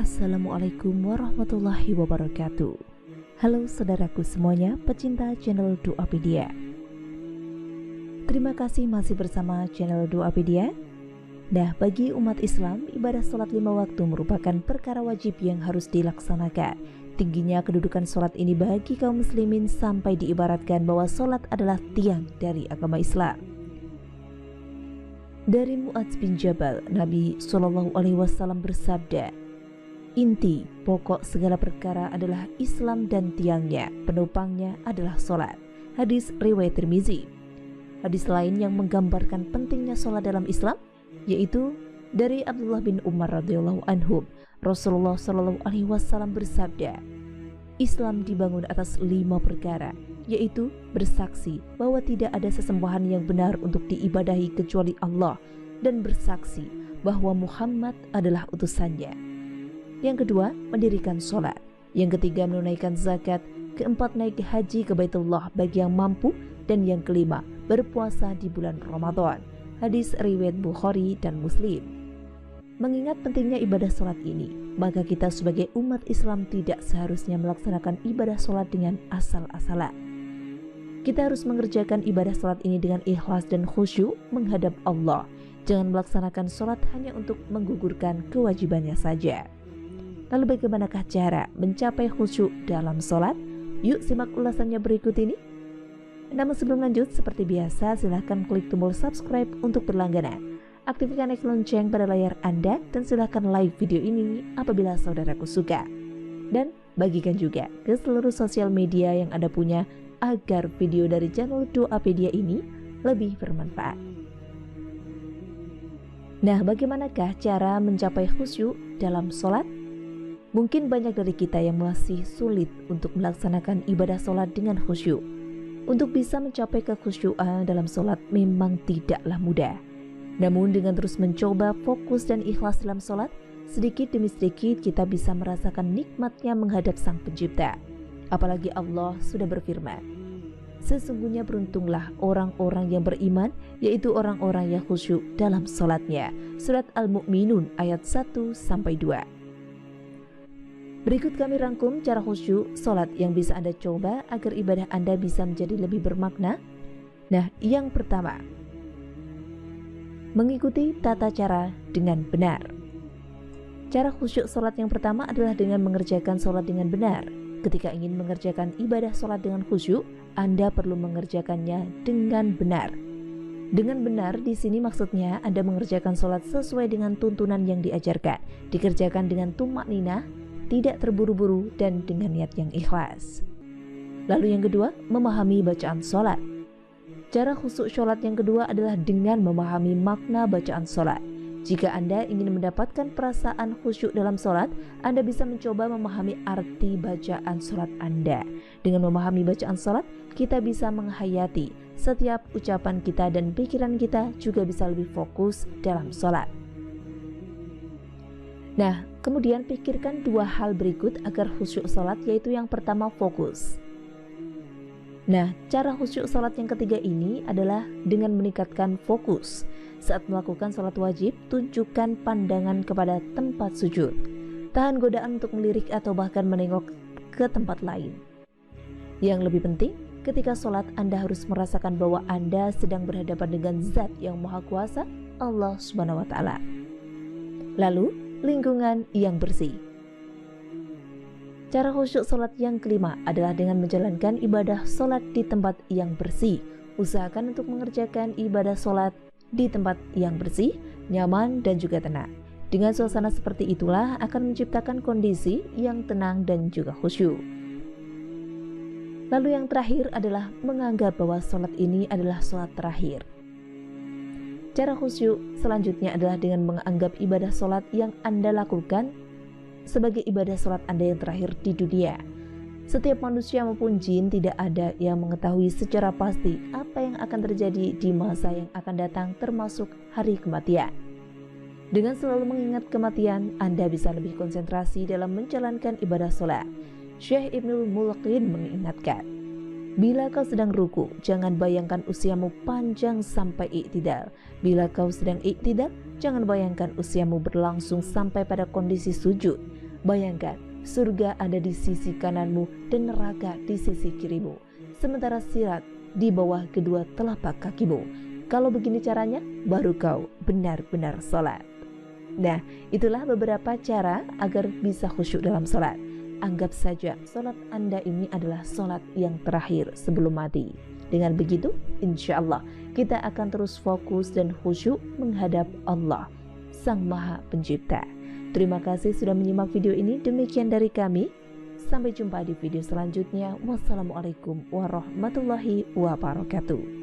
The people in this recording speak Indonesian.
Assalamualaikum warahmatullahi wabarakatuh. Halo saudaraku semuanya, pecinta channel Doapedia. Terima kasih masih bersama channel Doapedia. Nah, bagi umat Islam, ibadah sholat 5 waktu merupakan perkara wajib yang harus dilaksanakan. Tingginya kedudukan sholat ini bagi kaum muslimin sampai diibaratkan bahwa sholat adalah tiang dari agama Islam. Dari Mu'adz bin Jabal, Nabi SAW bersabda, "Inti pokok segala perkara adalah Islam dan tiangnya, penopangnya adalah sholat." Hadis riwayat Tirmizi. Hadis lain yang menggambarkan pentingnya sholat dalam Islam yaitu dari Abdullah bin Umar radhiyallahu anhu, Rasulullah SAW bersabda, "Islam dibangun atas 5 perkara, yaitu bersaksi bahwa tidak ada sesembahan yang benar untuk diibadahi kecuali Allah dan bersaksi bahwa Muhammad adalah utusannya. Yang kedua, mendirikan sholat. Yang ketiga, menunaikan zakat. Keempat, naik haji ke Baitullah bagi yang mampu. Dan yang kelima, berpuasa di bulan Ramadan." Hadis riwayat Bukhari dan Muslim. Mengingat pentingnya ibadah sholat ini, maka kita sebagai umat Islam tidak seharusnya melaksanakan ibadah sholat dengan asal-asalan. Kita harus mengerjakan ibadah sholat ini dengan ikhlas dan khusyuk menghadap Allah. Jangan melaksanakan sholat hanya untuk menggugurkan kewajibannya saja. Lalu bagaimanakah cara mencapai khusyuk dalam sholat? Yuk simak ulasannya berikut ini. Namun sebelum lanjut, seperti biasa silahkan klik tombol subscribe untuk berlangganan. Aktifkan ikon lonceng pada layar Anda dan silahkan like video ini apabila saudaraku suka. Dan bagikan juga ke seluruh sosial media yang Anda punya agar video dari channel Doapedia ini lebih bermanfaat. Nah, bagaimanakah cara mencapai khusyuk dalam sholat? Mungkin banyak dari kita yang masih sulit untuk melaksanakan ibadah sholat dengan khusyuk. Untuk bisa mencapai kekhusyuan dalam sholat memang tidaklah mudah. Namun dengan terus mencoba fokus dan ikhlas dalam sholat, sedikit demi sedikit kita bisa merasakan nikmatnya menghadap Sang Pencipta. Apalagi Allah sudah berfirman, "Sesungguhnya beruntunglah orang-orang yang beriman, yaitu orang-orang yang khusyuk dalam sholatnya." Surat Al-Mu'minun ayat 1-2. Berikut kami rangkum cara khusyuk sholat yang bisa Anda coba agar ibadah Anda bisa menjadi lebih bermakna. Nah, yang pertama, mengikuti tata cara dengan benar. Cara khusyuk sholat yang pertama adalah dengan mengerjakan sholat dengan benar. Ketika ingin mengerjakan ibadah sholat dengan khusyuk, Anda perlu mengerjakannya dengan benar. Dengan benar di sini maksudnya Anda mengerjakan sholat sesuai dengan tuntunan yang diajarkan, dikerjakan dengan tumakninah, tidak terburu-buru dan dengan niat yang ikhlas. Lalu yang kedua, memahami bacaan sholat. Cara khusyuk sholat yang kedua adalah dengan memahami makna bacaan sholat. Jika Anda ingin mendapatkan perasaan khusyuk dalam sholat, Anda bisa mencoba memahami arti bacaan sholat Anda. Dengan memahami bacaan sholat, kita bisa menghayati setiap ucapan kita dan pikiran kita juga bisa lebih fokus dalam sholat. Nah, kemudian pikirkan 2 hal berikut agar khusyuk sholat, yaitu yang pertama, fokus. Nah, cara khusyuk sholat yang ketiga ini adalah dengan meningkatkan fokus. Saat melakukan sholat wajib, tunjukkan pandangan kepada tempat sujud. Tahan godaan untuk melirik atau bahkan menengok ke tempat lain. Yang lebih penting, ketika sholat Anda harus merasakan bahwa Anda sedang berhadapan dengan Zat yang Maha Kuasa, Allah Subhanahu wa Ta'ala. Lalu, lingkungan yang bersih. Cara khusyuk sholat yang kelima adalah dengan menjalankan ibadah sholat di tempat yang bersih. Usahakan untuk mengerjakan ibadah sholat di tempat yang bersih, nyaman, dan juga tenang. Dengan suasana seperti itulah akan menciptakan kondisi yang tenang dan juga khusyuk. Lalu yang terakhir adalah menganggap bahwa sholat ini adalah sholat terakhir. Cara khusyuk selanjutnya adalah dengan menganggap ibadah sholat yang Anda lakukan sebagai ibadah sholat Anda yang terakhir di dunia. Setiap manusia maupun jin tidak ada yang mengetahui secara pasti apa yang akan terjadi di masa yang akan datang, termasuk hari kematian. Dengan selalu mengingat kematian, Anda bisa lebih konsentrasi dalam menjalankan ibadah sholat. Syekh Ibnul Mulaqin mengingatkan, bila kau sedang ruku, jangan bayangkan usiamu panjang sampai iktidal. Bila kau sedang iktidal, jangan bayangkan usiamu berlangsung sampai pada kondisi sujud. Bayangkan, surga ada di sisi kananmu dan neraka di sisi kirimu, sementara sirat di bawah kedua telapak kakimu. Kalau begini caranya, baru kau benar-benar sholat. Nah, itulah beberapa cara agar bisa khusyuk dalam sholat. Anggap saja sholat Anda ini adalah sholat yang terakhir sebelum mati. Dengan begitu, insya Allah kita akan terus fokus dan khusyuk menghadap Allah, Sang Maha Pencipta. Terima kasih sudah menyimak video ini. Demikian dari kami. Sampai jumpa di video selanjutnya. Wassalamualaikum warahmatullahi wabarakatuh.